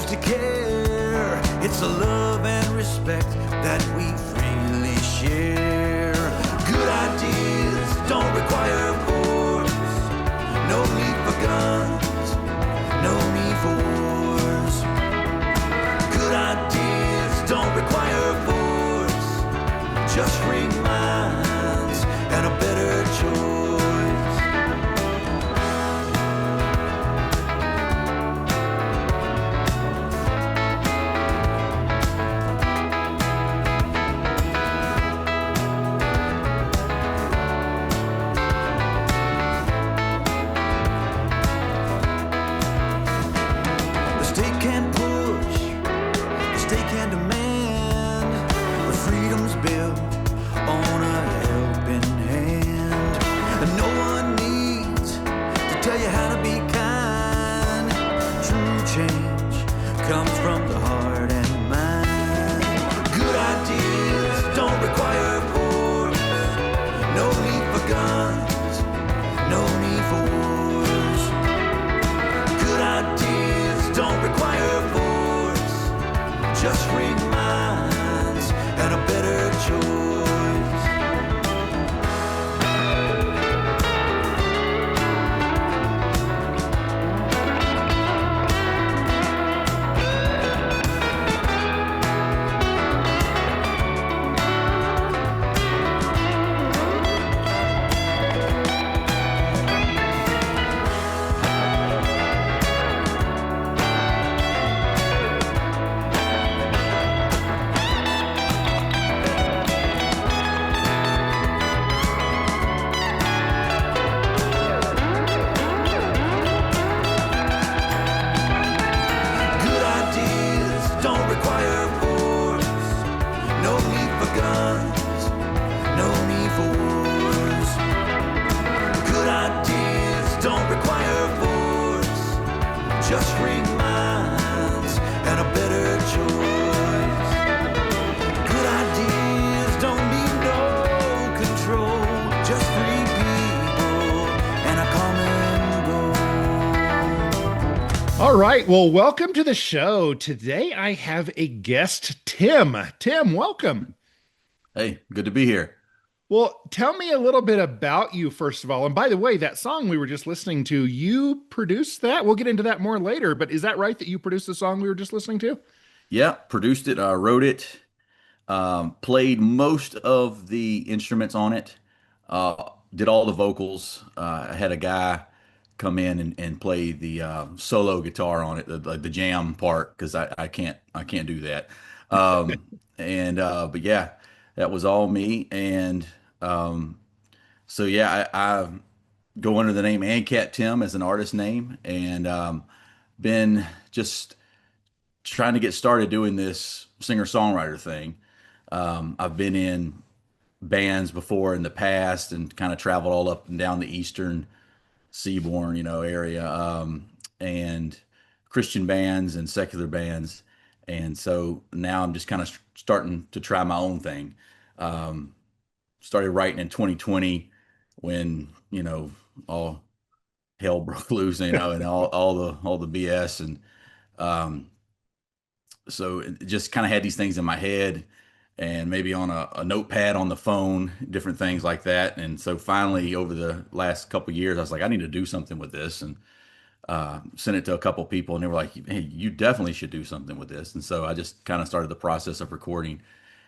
choose to care. It's a love and respect that we freely share. Good ideas don't require force. No need for guns, no need for wars. Good ideas don't require force. Just free minds and a better choice. Just free minds and a better choice. Just free minds and a better choice. Good ideas don't need no control. Just free people and a common goal. All right. Well, welcome to the show. Today I have a guest, Tim. Tim, welcome. Hey, good to be here. Well, tell me a little bit about you, first of all. And by the way, that song we were just listening to, you produced that? We'll get into that more later, but is that right that you produced the song we were just listening to? Yeah, produced it, wrote it, played most of the instruments on it, did all the vocals. I had a guy come in and play the solo guitar on it, the jam part, because I can't do that. But yeah, that was all me. And so yeah, I go under the name Ancap Tim as an artist name, and been just trying to get started doing this singer-songwriter thing. I've been in bands before in the past and kind of traveled all up and down the eastern seabourn, area, and Christian bands and secular bands. And so now I'm just kind of starting to try my own thing. Started writing in 2020 when, all hell broke loose, and all the BS. And so it just kind of had these things in my head and maybe on a notepad on the phone, different things like that. And so finally, over the last couple of years, I was like, I need to do something with this, and sent it to a couple people, and they were like, hey, you definitely should do something with this. And so I just kind of started the process of recording,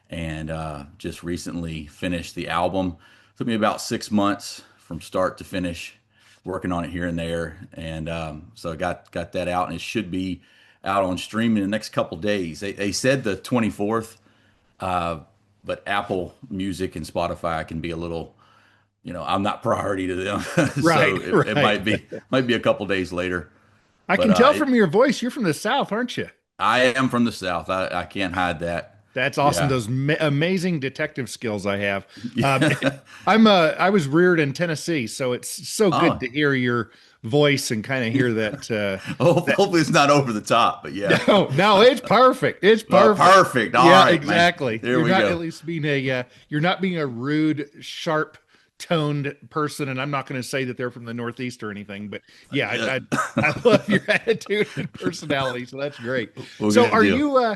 and just recently finished the album. Took me about 6 months from start to finish, working on it here and there. And so I got that out, and it should be out on streaming in the next couple days. They said the 24th, but Apple Music and Spotify can be a little, I'm not priority to them. Right, So it might be a couple days later. I can tell from your voice, you're from the South, aren't you? I am from the South. I can't hide that. That's awesome. Yeah. Those amazing detective skills I have. I was reared in Tennessee, so it's so good to hear your voice and kind of hear that. Hopefully it's not over the top, but yeah. No, it's perfect. It's perfect. Perfect. All yeah, right, exactly. Man. There you're we not go. At least being you're not being a rude, sharp toned person, and I'm not going to say that they're from the Northeast or anything, but yeah, Yeah. I love your attitude and personality, so that's great. Well, So good deal.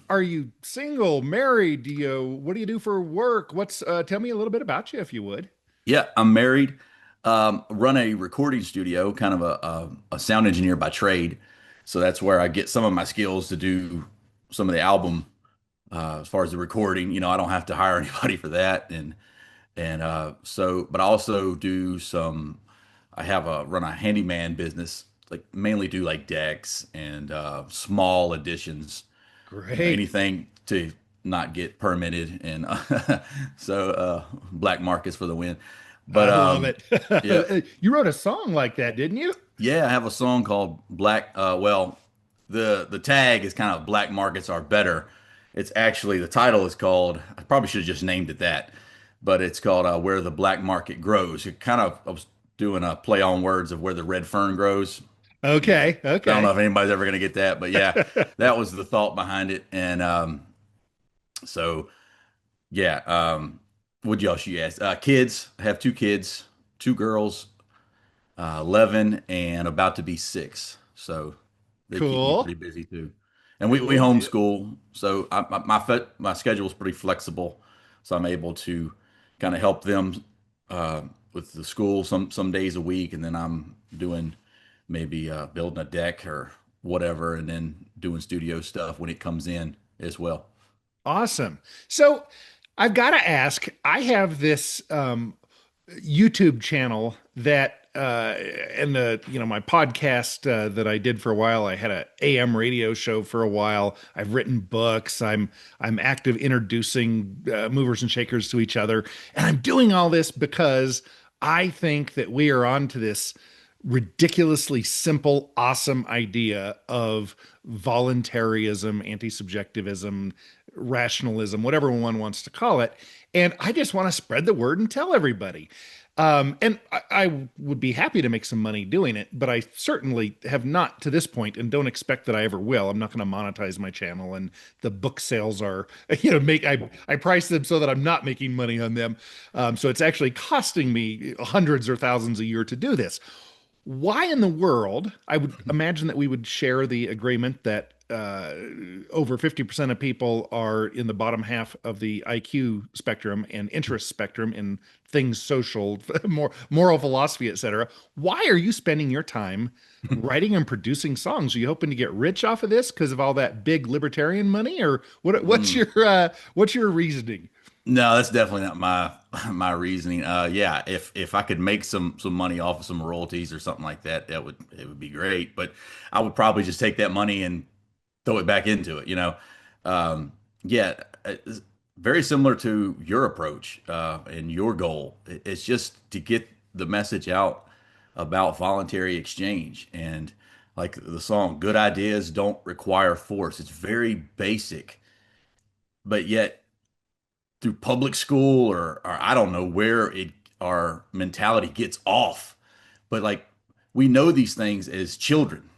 are you single, married? What do you do for work? Tell me a little bit about you if you would. Yeah, I'm married. Run a recording studio, kind of a sound engineer by trade. So that's where I get some of my skills to do some of the album as far as the recording. I don't have to hire anybody for that, but I also do some. I have a run a handyman business, like mainly do like decks and small additions, Great. anything to not get permitted and black markets for the win. But I love yeah, it. You wrote a song like that, didn't you? yeah, I have a song called Black. Well, the tag is kind of Black Markets Are Better. It's actually the title is called. I probably should have just named it that, but it's called Where the Black Market Grows. It kind of I was doing a play on words of where the red fern grows. Yeah, Okay, I don't know okay. if anybody's ever gonna get that, but yeah, that was the thought behind it. And so yeah, what else you asked? Kids. I have two kids, two girls, 11 and about to be 6. So they keep me Cool. pretty busy too. And we Good deal. homeschool. So my schedule is pretty flexible. So I'm able to kind of help them with the school some days a week. And then I'm doing maybe building a deck or whatever, and then doing studio stuff when it comes in as well. Awesome. So I've got to ask, I have this YouTube channel that and my podcast that I did for a while. I had a AM radio show for a while. I've written books. I'm active introducing movers and shakers to each other, and I'm doing all this because I think that we are on to this ridiculously simple, awesome idea of voluntarism, anti-subjectivism, rationalism, whatever one wants to call it. And I just want to spread the word and tell everybody. And I would be happy to make some money doing it, but I certainly have not to this point and don't expect that I ever will. I'm not going to monetize my channel, and the book sales are, I price them so that I'm not making money on them. So it's actually costing me hundreds or thousands a year to do this. Why in the world? I would imagine that we would share the agreement that over 50% of people are in the bottom half of the IQ spectrum and interest spectrum in things social, moral philosophy, etc. Why are you spending your time writing and producing songs? Are you hoping to get rich off of this because of all that big libertarian money, or what's your reasoning? No, that's definitely not my reasoning. Yeah, if I could make some money off of some royalties or something like that, it would be great. But I would probably just take that money and throw it back into it. Yeah, it's very similar to your approach and your goal. It's just to get the message out about voluntary exchange and like the song, "Good ideas don't require force." It's very basic, but yet through public school or I don't know where our mentality gets off. But like we know these things as children,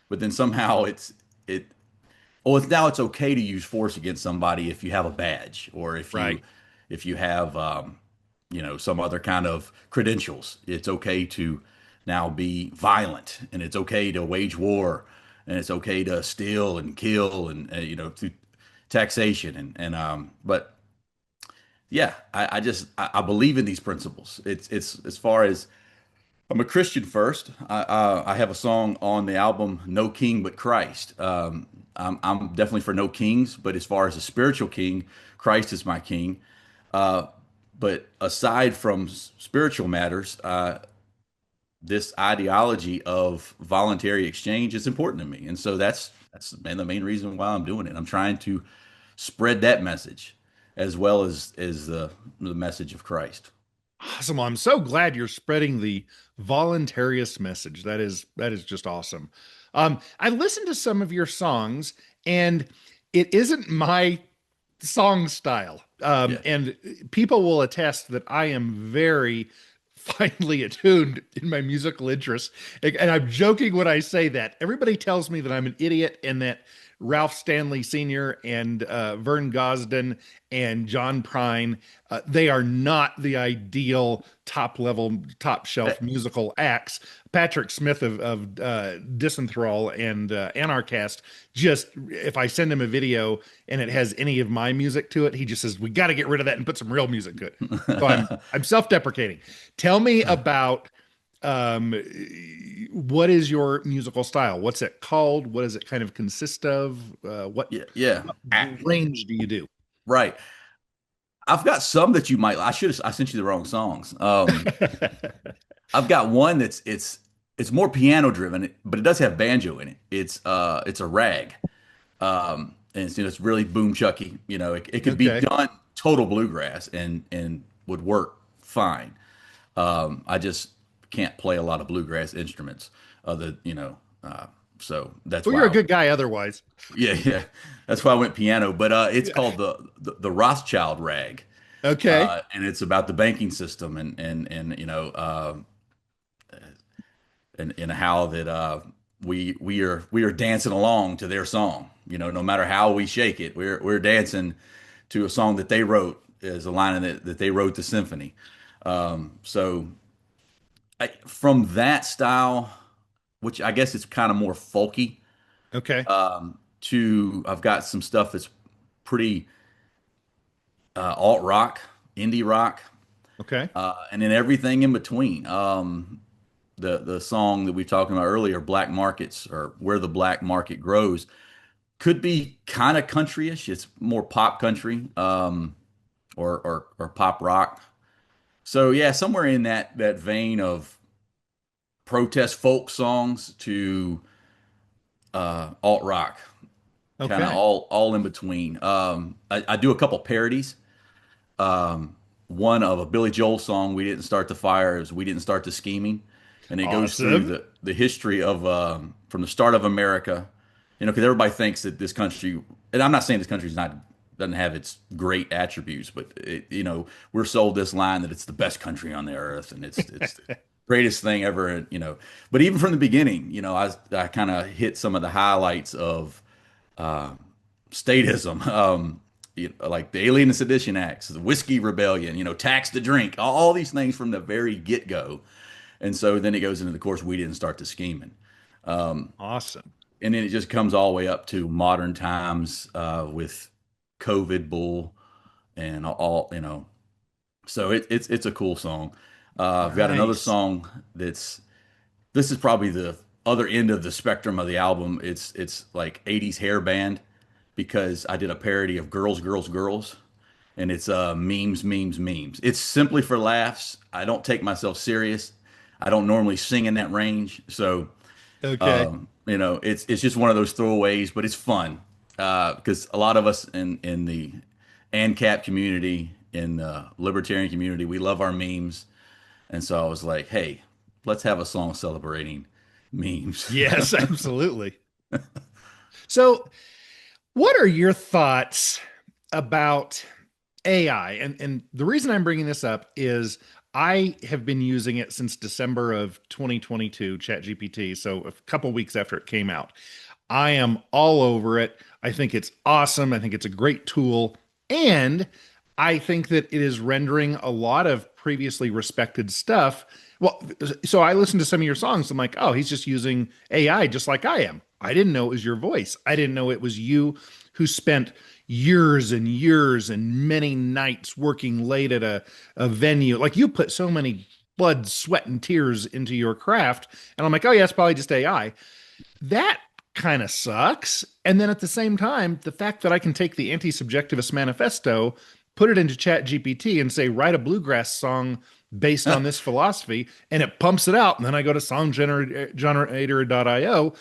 but then somehow it it's now it's okay to use force against somebody if you have a badge or Right. if you have some other kind of credentials. It's okay to now be violent, and it's okay to wage war, and it's okay to steal and kill and through taxation but yeah, I believe in these principles. It's as far as I'm a Christian first. I have a song on the album "No King But Christ." I'm definitely for no kings, but as far as a spiritual king, Christ is my king. Uh, but aside from spiritual matters, this ideology of voluntary exchange is important to me, and so that's the main reason why I'm doing it. I'm trying to spread that message as well as the message of Christ. Awesome. Well, I'm so glad you're spreading the voluntarist message. That is just awesome. I listened to some of your songs, and it isn't my song style. Yeah. And people will attest that I am very finely attuned in my musical interests. And I'm joking when I say that. Everybody tells me that I'm an idiot and that Ralph Stanley Sr. and Vern Gosdin and John Prine. They are not the ideal top level, top shelf musical acts. Patrick Smith of Disenthrall and Anarchast, just if I send him a video and it has any of my music to it, he just says, "We got to get rid of that and put some real music to it." So I'm self-deprecating. Tell me about um, what is your musical style? What's it called? What does it kind of consist of? Yeah, yeah. What range do you do? Right. I've got some that you might. I sent you the wrong songs. I've got one it's more piano driven, but it does have banjo in it. It's a rag. And it's really boom chucky. It could be Okay. done total bluegrass and would work fine. I just can't play a lot of bluegrass instruments. Other, so that's Well, why. you're a good guy otherwise. Yeah, yeah, that's why I went piano. But it's Yeah. called the Rothschild rag, Okay. and it's about the banking system and how that we are dancing along to their song. No matter how we shake it, we're dancing to a song that they wrote as a line in that they wrote the symphony. So from that style, which I guess is kind of more folky, Okay. to I've got some stuff that's pretty alt rock, indie rock, Okay. and then everything in between. The song that we talked about earlier, Black Markets, or Where the Black Market Grows, could be kind of countryish. It's more pop country, or pop rock. So yeah, somewhere in that vein of protest folk songs to alt rock, kind of Okay. all in between. I do a couple parodies. One of a Billy Joel song, "We Didn't Start the Fire," is "We Didn't Start the Scheming," and it goes through Awesome. the history of from the start of America. Because everybody thinks that this country, and I'm not saying this country's not doesn't have its great attributes, but we're sold this line that it's the best country on the earth and it's the greatest thing ever. But even from the beginning, I kind of hit some of the highlights of uh, statism, like the Alien and Sedition Acts, the Whiskey Rebellion, tax to drink, all these things from the very get go. And so then it goes into the course, we didn't start the scheming. Awesome. And then it just comes all the way up to modern times with COVID bull and all. So it's a cool song. I've got another Nice. song this is probably the other end of the spectrum of the album. It's like 80s hair band because I did a parody of Girls, Girls, Girls, and it's memes, memes, memes. It's simply for laughs. I don't take myself serious. I don't normally sing in that range, so Okay. it's just one of those throwaways, but it's fun because a lot of us in the Ancap community, in the Libertarian community, we love our memes, and so I was like, hey, let's have a song celebrating memes. Yes, absolutely. So, what are your thoughts about AI? And the reason I'm bringing this up is I have been using it since December of 2022, ChatGPT, so a couple weeks after it came out. I am all over it. I think it's awesome. I think it's a great tool. And I think that it is rendering a lot of previously respected stuff. Well, so I listened to some of your songs. I'm like, oh, he's just using AI just like I am. I didn't know it was your voice. I didn't know it was you who spent years and years and many nights working late at a venue. Like you put so many blood, sweat, and tears into your craft. And I'm like, oh, yeah, it's probably just AI. That kind of sucks. And then at the same time, the fact that I can take the anti-subjectivist manifesto, put it into Chat GPT and say, write a bluegrass song based on this philosophy, and it pumps it out. And then I go to songgenerator.io,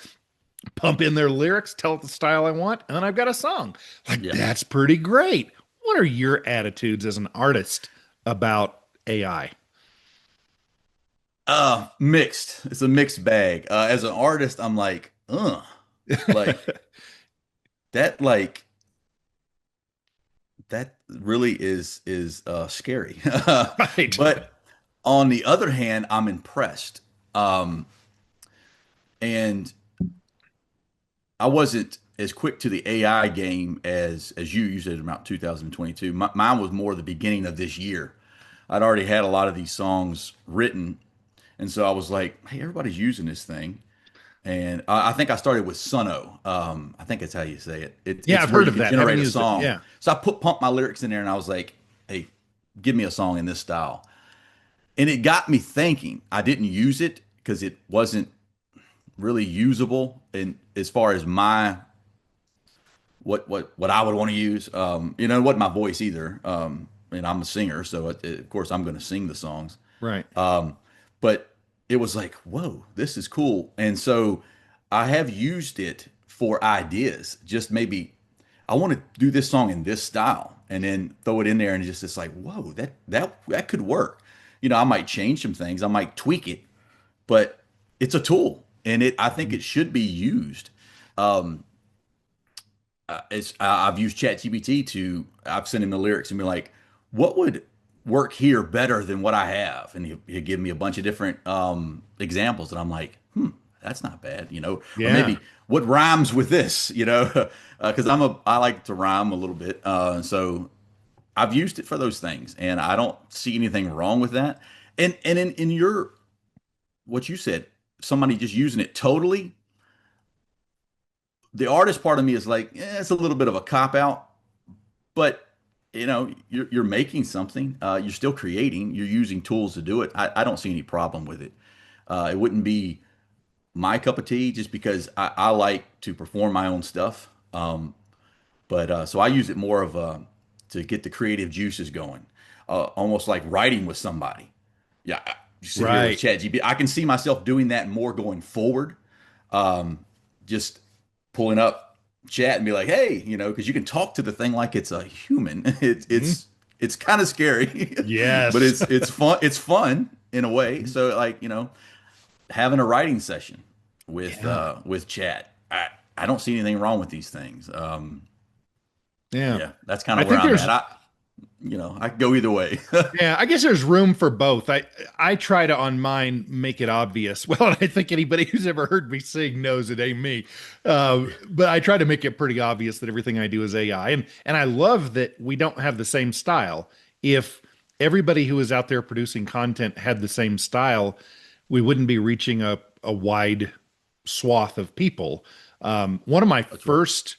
pump in their lyrics, tell it the style I want, and then I've got a song. Like, Yeah. that's pretty great. What are your attitudes as an artist about AI? Mixed. It's a mixed bag. As an artist, I'm like that, that really is scary. Right. But on the other hand, I'm impressed. And I wasn't as quick to the AI game as you said about 2022. Mine was more the beginning of this year. I'd already had a lot of these songs written, and so I was like, "Hey, everybody's using this thing." And I think I started with Suno. I think that's how you say it. Yeah, It's I've where heard you of can that. Haven't generate a used it. song. Yeah. So I pumped my lyrics in there, and I was like, "Hey, give me a song in this style." And it got me thinking. I didn't use it because it wasn't really usable in as far as my what I would want to use. It wasn't my voice either. And I'm a singer, so of course I'm going to sing the songs. Right. But it was like, whoa, this is cool. And so I have used it for ideas. Just maybe I want to do this song in this style, and then throw it in there, and it's like, whoa, that could work. I might change some things, I might tweak it, but it's a tool, and I think it should be used. I've used ChatGPT I've sent him the lyrics and be like, what would work here better than what I have? And he'll give me a bunch of different examples, and I'm like, that's not bad, or Yeah. maybe what rhymes with this, because I like to rhyme a little bit, so I've used it for those things, and I don't see anything wrong with that. And in your what you said, somebody just using it totally, the artist part of me is like, it's a little bit of a cop out, but you're making something, you're still creating, you're using tools to do it. I don't see any problem with it. It wouldn't be my cup of tea just because I like to perform my own stuff. But so I use it more of to get the creative juices going, almost like writing with somebody. Yeah, you sit here with Right. ChatGPT. I can see myself doing that more going forward. Just pulling up chat and be like, hey, because you can talk to the thing like it's a human. Mhm. It's kind of scary, but Yes. it's fun. It's fun in a way. So like having a writing session Yeah. with chat. I don't see anything wrong with these things. Yeah. Yeah, that's kind I of where think I'm at. there's I could go either way. Yeah, I guess there's room for both. I try to on mine make it obvious. Well, I think anybody who's ever heard me sing knows it ain't me. But I try to make it pretty obvious that everything I do is AI, and I love that we don't have the same style. If everybody who is out there producing content had the same style, we wouldn't be reaching a wide swath of people. One of my That's right. first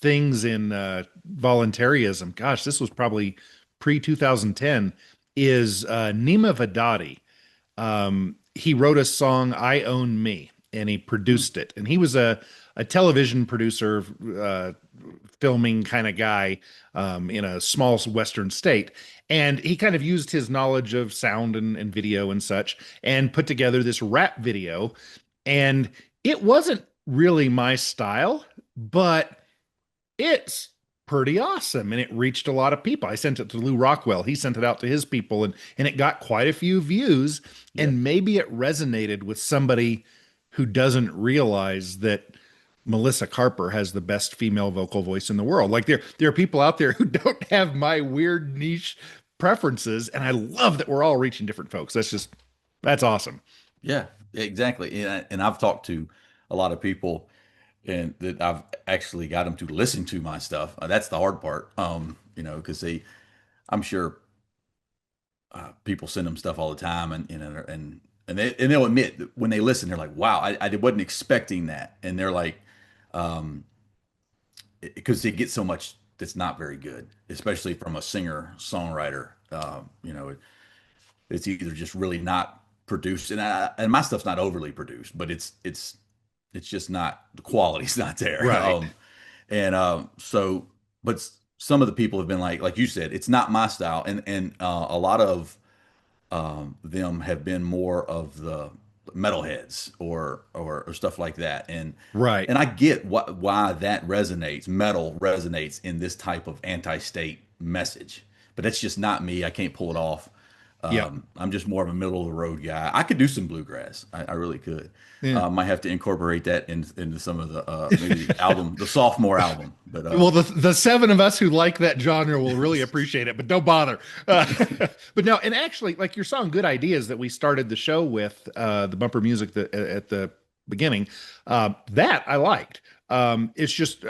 things in voluntarism, gosh, this was probably pre 2010, is Nima Vadadi. He wrote a song, I Own Me, and he Hmm. produced it. And he was a television producer, filming kind of guy in a small Western state. And he kind of used his knowledge of sound and video and such and put together this rap video. And it wasn't really my style, but it's pretty awesome and it reached a lot of people. I sent it to Lou Rockwell. He sent it out to his people and it got quite a few views, Yeah, and maybe it resonated with somebody who doesn't realize that Melissa Carper has the best female vocal voice in the world. Like there are people out there who don't have my weird niche preferences, and I love that we're all reaching different folks. That's awesome. yeah, exactly. And I've talked to a lot of people, and that I've actually got them to listen to my stuff. That's the hard part, because I'm sure people send them stuff all the time, and they'll admit that when they listen, they're like, "Wow, I wasn't expecting that," and they're like, um, because they get so much that's not very good, especially from a singer songwriter. It's either just really not produced, and my stuff's not overly produced, but it's just not, the quality's not there. Right. And so, but some of the people have been like you said, it's not my style, and a lot of them have been more of the metalheads or stuff like that, Right. and I get why that resonates. Metal resonates in this type of anti-state message, but that's just not me. I can't pull it off. Yep. I'm just more of a middle of the road guy. I could do some bluegrass. I really could. Yeah. Might have to incorporate that into some of the maybe the sophomore album. But Well, the seven of us who like that genre will really appreciate it, but don't bother. But no, and actually, like your song "Good Ideas" that we started the show with, the bumper music at the beginning, that I liked. It's just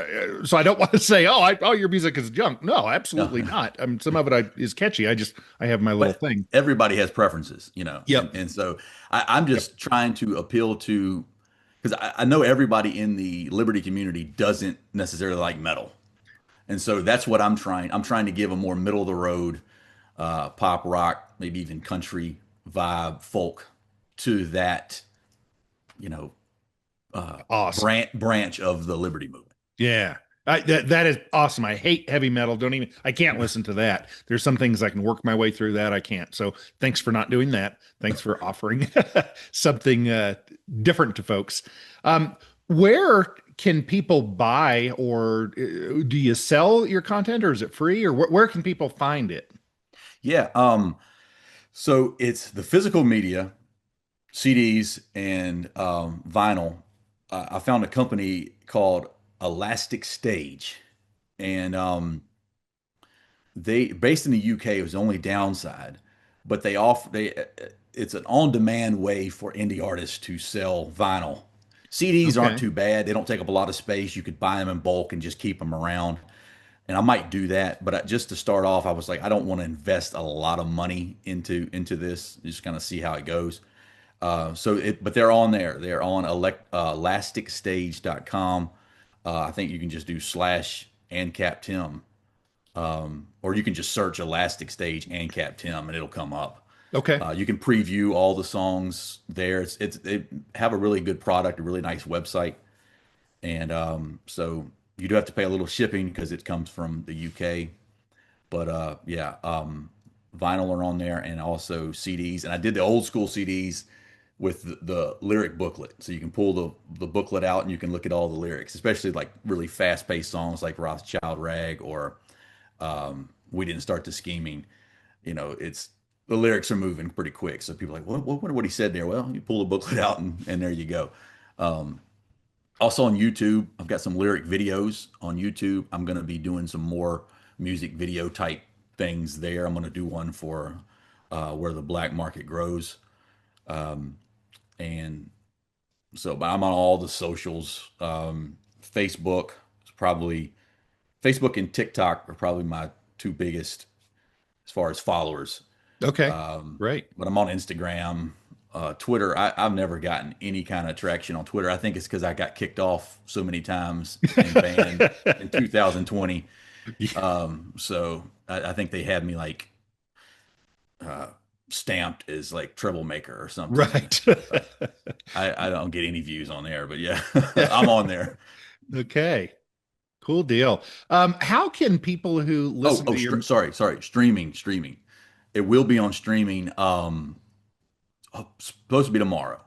so I don't want to say, oh, your music is junk. No, No. absolutely not. Some of it is catchy. I have my little But thing. everybody has preferences, you know, Yep. and so I'm Yep. just trying to appeal to because I know everybody in the Liberty community doesn't necessarily like metal, and so that's what I'm trying. I'm trying to give a more middle of the road pop rock, maybe even country vibe, folk to that, you know, Awesome. branch of the Liberty movement. Yeah. That is awesome. I hate heavy metal. I can't listen to that. There's some things I can work my way through that I can't. So thanks for not doing that. Thanks for offering something different to folks. Where can people buy or do you sell your content or is it free or where can people find it? Yeah. So it's the physical media, CDs and vinyl. I found a company called Elastic Stage, and they based in the UK. It was the only downside, but they offer they it's an on-demand way for indie artists to sell vinyl. CDs aren't Okay. too bad. They don't take up a lot of space. You could buy them in bulk and just keep them around. And I might do that, but just to start off, I was like, I don't want to invest a lot of money into this. Just kind of see how it goes. But they're on there. They're on elasticstage.com. I think you can just do slash Ancap Tim, or you can just search Elastic Stage Ancap Tim, and it'll come up. Okay. You can preview all the songs there. They have a really good product, a really nice website, and so you do have to pay a little shipping because it comes from the UK. But yeah, vinyl are on there and also CDs. And I did the old school CDs with the lyric booklet, so you can pull the booklet out and you can look at all the lyrics, especially like really fast paced songs like Rothschild Rag or We Didn't Start the Scheming. You know, it's the lyrics are moving pretty quick, so people are like, what he said there? Well, you pull the booklet out and there you go. Um, Also on YouTube, I've got some lyric videos on YouTube. I'm going to be doing some more music video type things there. I'm going to do one for Where the Black Market Grows. And so, but I'm on all the socials. Facebook is probably, Facebook and TikTok are probably my two biggest as far as followers. Okay. Right. But I'm on Instagram, Twitter. I've never gotten any kind of traction on Twitter. I think it's because I got kicked off so many times and banned in 2020. So I think they had me like uh, stamped as like troublemaker or something. And Right. I don't get any views on there, but yeah, I'm on there. Okay. Cool deal. How can people who Oh, listen to your sorry, streaming. It will be on streaming. Supposed to be tomorrow.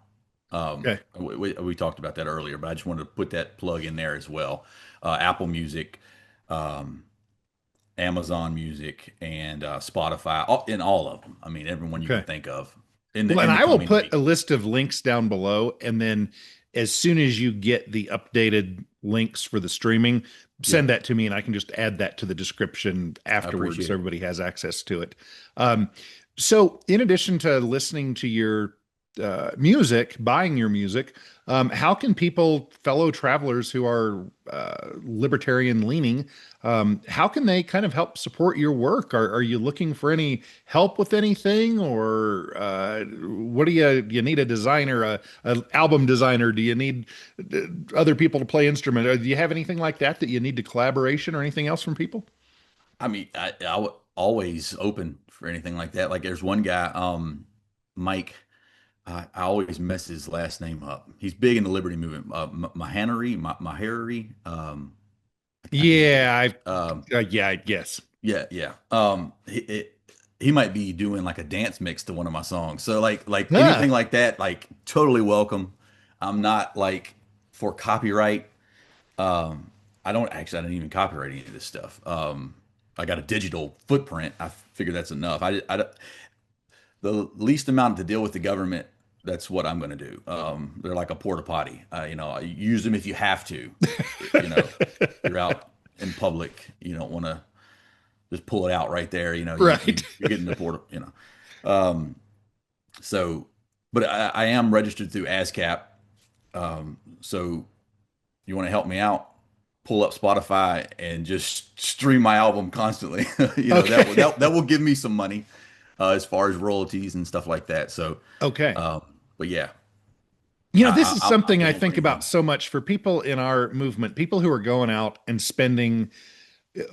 okay. We talked about that earlier, but I just wanted to put that plug in there as well. Apple Music, um, Amazon Music, and Spotify, in all of them. I mean, everyone you can Okay. think of Well, and in the I will coming put week. a list of links down below, and then as soon as you get the updated links for the streaming, Yeah, send that to me, and I can just add that to the description I afterwards, appreciate so it. everybody has access to it. Um, so, in addition to listening to your music, buying your music, how can people, fellow travelers who are libertarian leaning, how can they kind of help support your work? Are you looking for any help with anything, or what do you need a designer, a album designer? Do you need other people to play instrument? Or do you have anything like that you need to collaboration or anything else from people? I mean, always open for anything like that. Like there's one guy, Mike. I always mess his last name up. He's big in the Liberty movement. Mahariri. I can't think of Yeah, it. yeah, I guess. Yeah, yeah. He might be doing like a dance mix to one of my songs. So like anything Ah, like that, like totally welcome. I'm not like for copyright. Um, I didn't even copyright any of this stuff. I got a digital footprint. I figure that's enough. The least amount to deal with the government. That's what I'm going to do. They're like a porta potty. You know, use them if you have to. You know, you're out in public. You don't want to just pull it out right there. You know, right. you're getting the porta. You know, um, so, but I am registered through ASCAP. So you want to help me out? Pull up Spotify and just stream my album constantly. Okay. That will give me some money as far as royalties and stuff like that. So, Okay. um, but yeah, This is I'm something I big on think bringing about in. so much for people in our movement, people who are going out and spending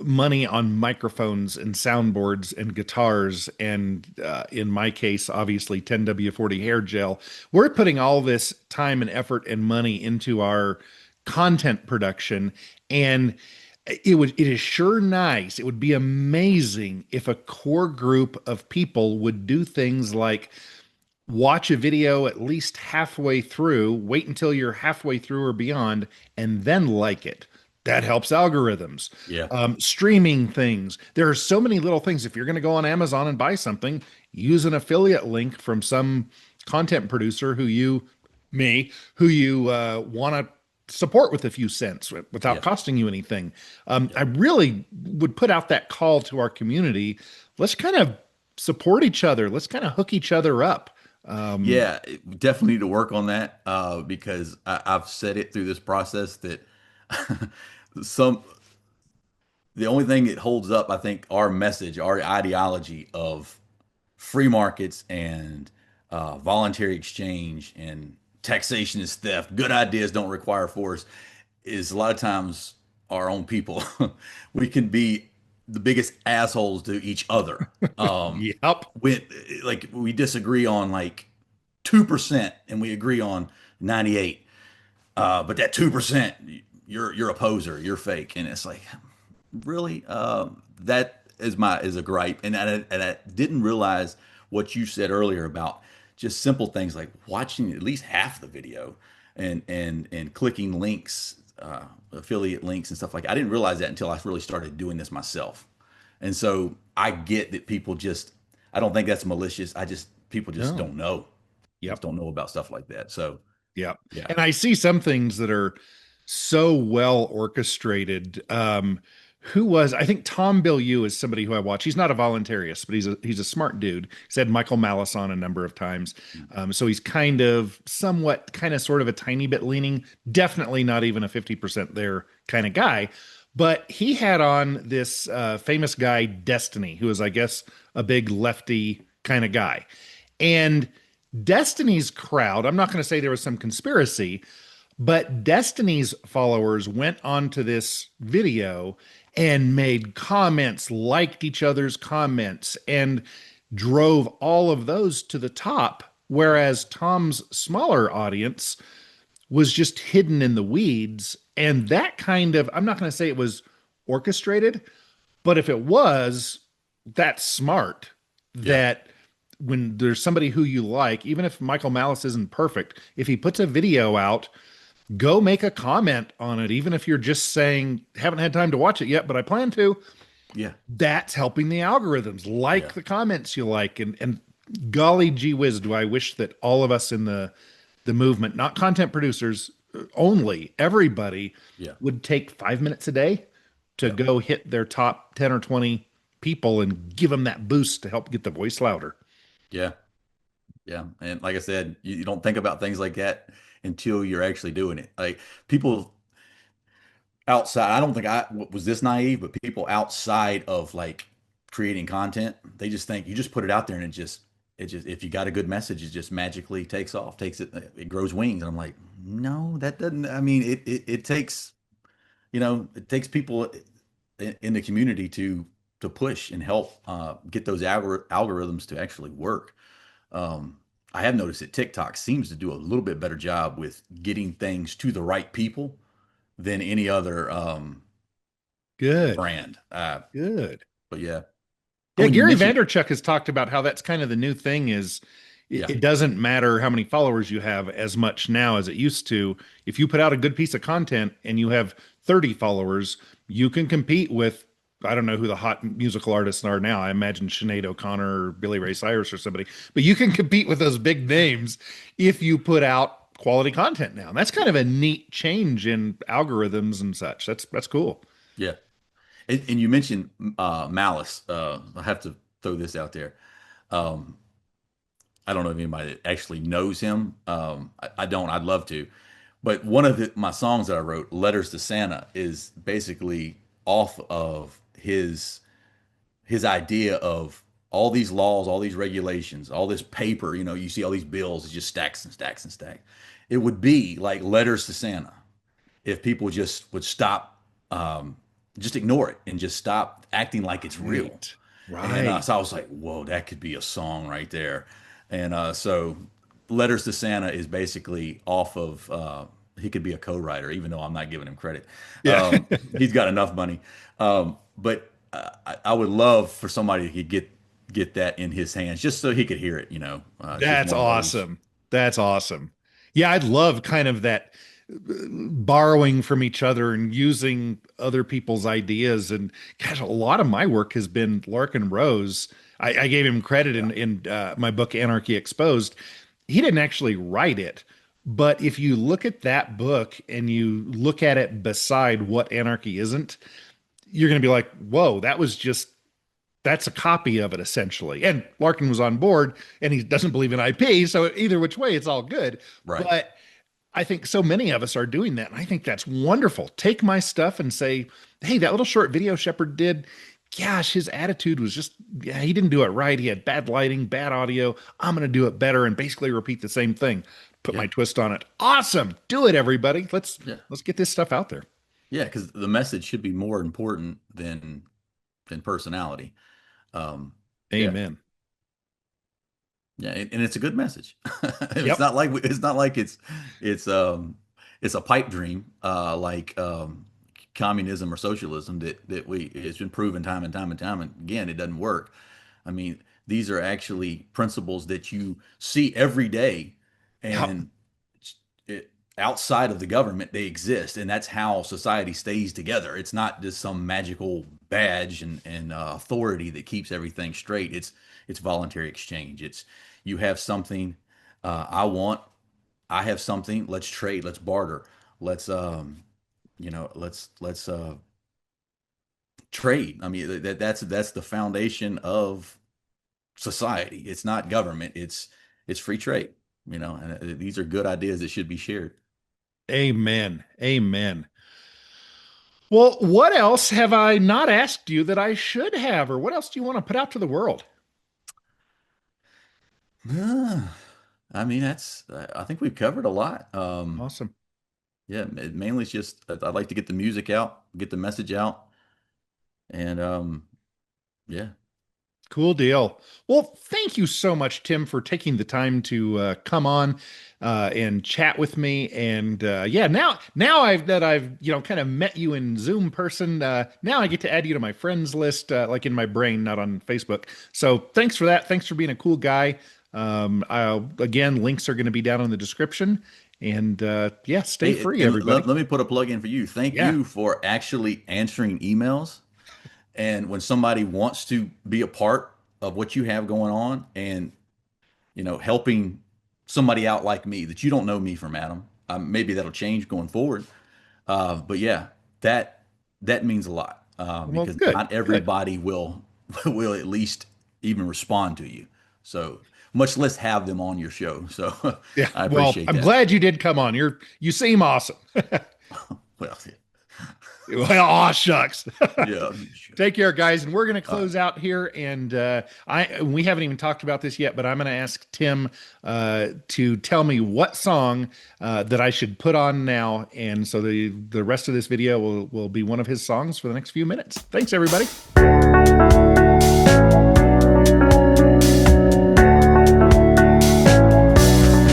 money on microphones and soundboards and guitars and in my case obviously 10W40 hair gel. We're putting all this time and effort and money into our content production, and it is sure nice, it would be amazing if a core group of people would do things like watch a video at least halfway through, wait until you're halfway through or beyond, and then like it. That helps algorithms. Yeah, Streaming things. There are so many little things. If you're going to go on Amazon and buy something, use an affiliate link from some content producer who you want to support with a few cents without yeah, costing you anything. yeah. I really would put out that call to our community. Let's kind of support each other. Let's kind of hook each other up. Yeah, definitely need to work on that because I've said it through this process that some the only thing that holds up, I think, our message, our ideology of free markets and voluntary exchange and taxation is theft, good ideas don't require force, is a lot of times our own people. We can be the biggest assholes to each other. Yep. When like we disagree on like 2% and we agree on 98. But that 2%, you're a poser, you're fake. And it's like, really? That is a gripe. And I didn't realize what you said earlier about just simple things like watching at least half the video and clicking links, affiliate links and stuff like that. I didn't realize that until I really started doing this myself. And so I get that people just, I don't think that's malicious. People just No. don't know. Just Yep. don't know about stuff like that. So Yep. yeah, And I see some things that are so well orchestrated. I think Tom Bilyeu is somebody who I watch. He's not a voluntarist, but he's a smart dude. He's had Michael Malice on a number of times. So he's kind of somewhat, kind of sort of a tiny bit leaning, definitely not even a 50% there kind of guy. But he had on this famous guy, Destiny, who is, I guess, a big lefty kind of guy. And Destiny's crowd, I'm not going to say there was some conspiracy, but Destiny's followers went onto this video and made comments, liked each other's comments, and drove all of those to the top. Whereas Tom's smaller audience was just hidden in the weeds. And that kind of, I'm not going to say it was orchestrated, but if it was, that's smart. yeah, That when there's somebody who you like, even if Michael Malice isn't perfect, if he puts a video out, go make a comment on it, even if you're just saying, haven't had time to watch it yet, but I plan to. yeah, That's helping the algorithms. Like yeah, the comments you like. And golly gee whiz, do I wish that all of us in the movement, not content producers only, everybody yeah, would take 5 minutes a day to yeah, go hit their top 10 or 20 people and give them that boost to help get the voice louder. yeah, yeah. And like I said, you don't think about things like that until you're actually doing it. Like people outside, I don't think I was this naive, but people outside of like creating content, they just think you just put it out there and it just if you got a good message, it just magically takes off, it grows wings. And I'm like, no, that doesn't. I mean, it takes it takes people in the community to push and help get those algorithms to actually work. Um, I have noticed that TikTok seems to do a little bit better job with getting things to the right people than any other Good. brand. Good. But yeah. And Yeah, when you Gary mentioned, Vanderchuck has talked about how that's kind of the new thing is yeah, it doesn't matter how many followers you have as much now as it used to. If you put out a good piece of content and you have 30 followers, you can compete with, I don't know who the hot musical artists are now. I imagine Sinead O'Connor or Billy Ray Cyrus or somebody, but you can compete with those big names if you put out quality content now. And that's kind of a neat change in algorithms and such. That's cool. yeah. And you mentioned Malice. I have to throw this out there. I don't know if anybody that actually knows him. I don't. I'd love to. But one of my songs that I wrote, "Letters to Santa," is basically off of his idea of all these laws, all these regulations, all this paper. You know, you see all these bills, it's just stacks and stacks and stacks. It would be like letters to Santa if people just would stop, just ignore it and just stop acting like it's real. And Right. so I was like, whoa, that could be a song right there. And so Letters to Santa is basically off of, he could be a co-writer, even though I'm not giving him credit. Yeah. He's got enough money. But I would love for somebody who could get that in his hands just so he could hear it, you know. It's just That's one of those. awesome. That's awesome. Yeah, I'd love kind of that borrowing from each other and using other people's ideas. And gosh, a lot of my work has been Larkin Rose. I gave him credit in my book, Anarchy Exposed. He didn't actually write it. But if you look at that book and you look at it beside what anarchy isn't, you're going to be like, whoa, that's a copy of it essentially. And Larkin was on board and he doesn't believe in IP. So either which way, it's all good. Right. But I think so many of us are doing that. And I think that's wonderful. Take my stuff and say, hey, that little short video Shepard did, gosh, his attitude was just, yeah, he didn't do it right. He had bad lighting, bad audio. I'm going to do it better and basically repeat the same thing. Put my twist on it. Awesome. Do it, everybody. Let's get this stuff out there. Yeah, because the message should be more important than personality. Yeah, Amen. yeah, and it's a good message. Yep. It's not like it's a pipe dream like communism or socialism that it's been proven time and time and time again it doesn't work. I mean, these are actually principles that you see every day, Yep. and outside of the government they exist, and that's how society stays together. It's not just some magical badge and authority that keeps everything straight. It's voluntary exchange. It's you have something, I have something, let's trade, let's barter, let's let's trade. I mean, that's the foundation of society. It's not government, it's free trade, you know. And these are good ideas that should be shared. Amen. Amen. Well, what else have I not asked you that I should have, or what else do you want to put out to the world? I mean, that's I think we've covered a lot. Awesome. Yeah, mainly it's just I'd like to get the music out, get the message out, and yeah. Cool deal. Well, thank you so much, Tim, for taking the time to come on and chat with me. And yeah, now I've kind of met you in Zoom person. Now I get to add you to my friends list, like in my brain, not on Facebook. So thanks for that. Thanks for being a cool guy. Again, links are going to be down in the description. And yeah, stay free, and everybody. let me put a plug in for you. Thank you for actually answering emails. And when somebody wants to be a part of what you have going on, and helping somebody out like me that you don't know me from Adam, maybe that'll change going forward. But yeah, that means a lot, because good, not everybody will at least even respond to you. So much less have them on your show. So Yeah. I appreciate Well, I'm that. glad you did come on. You seem awesome. Well, Well, aw, shucks. yeah. Take care, guys. And we're going to close out here. And we haven't even talked about this yet, but I'm going to ask Tim to tell me what song that I should put on now. And so the rest of this video will be one of his songs for the next few minutes. Thanks, everybody.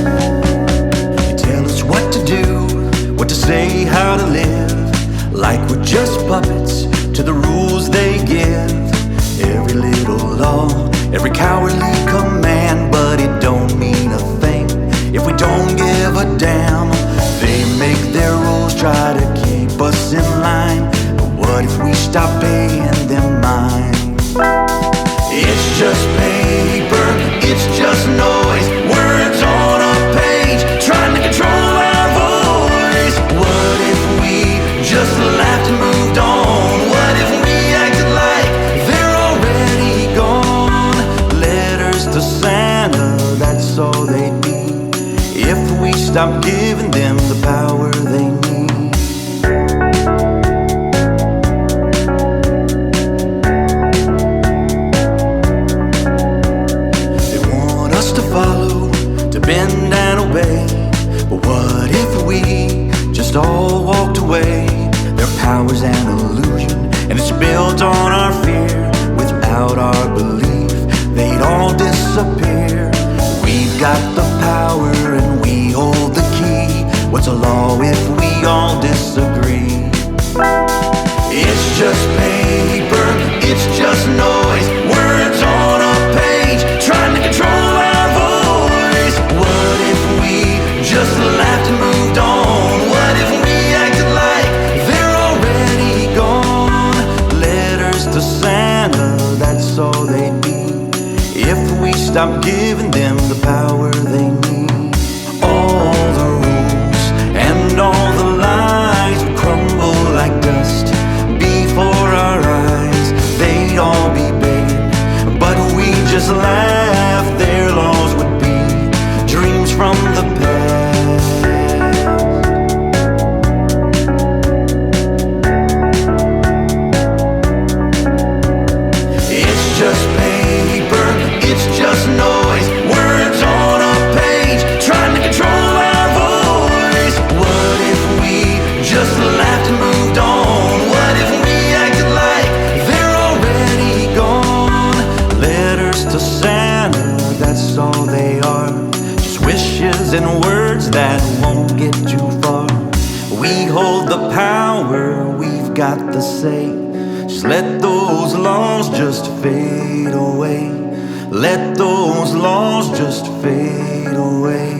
You tell us what to do, what to say, how to live, like we're just puppets to the rules they give. Every little law, every cowardly command, but it don't mean a thing if we don't give a damn. They make their rules, try to keep us in line, but what if we stop paying them mind? It's just paper, it's just noise, words on a page, trying to control our voice. What if we just laughed and moved on? What if we acted like they're already gone? Letters to Santa, that's all they do. If we stop giving them the power power's an illusion, and it's built on our fear. Without our belief, they'd all disappear. We've got the power and we hold the key. What's a law if we all disagree? It's just paper, it's just noise, words on a page, trying to control our voice. What if we just laughed and moved on? What if we acted like they're already gone? Letters to Santa, that's all they'd be if we stop giving them the power they need. All the rules and all the lies would crumble like dust before our eyes. They'd all be begging, but we just laugh. Their laws would be dreams from the past. It's just paper, it's just noise, words on a page, trying to control our voice. What if we just laughed and moved on? What if we acted like they're already gone? Letters to Santa, that's all they are, just wishes and words that won't get too far. We hold the power, we've got the say. Just let those laws just fade away. Let those laws just fade away.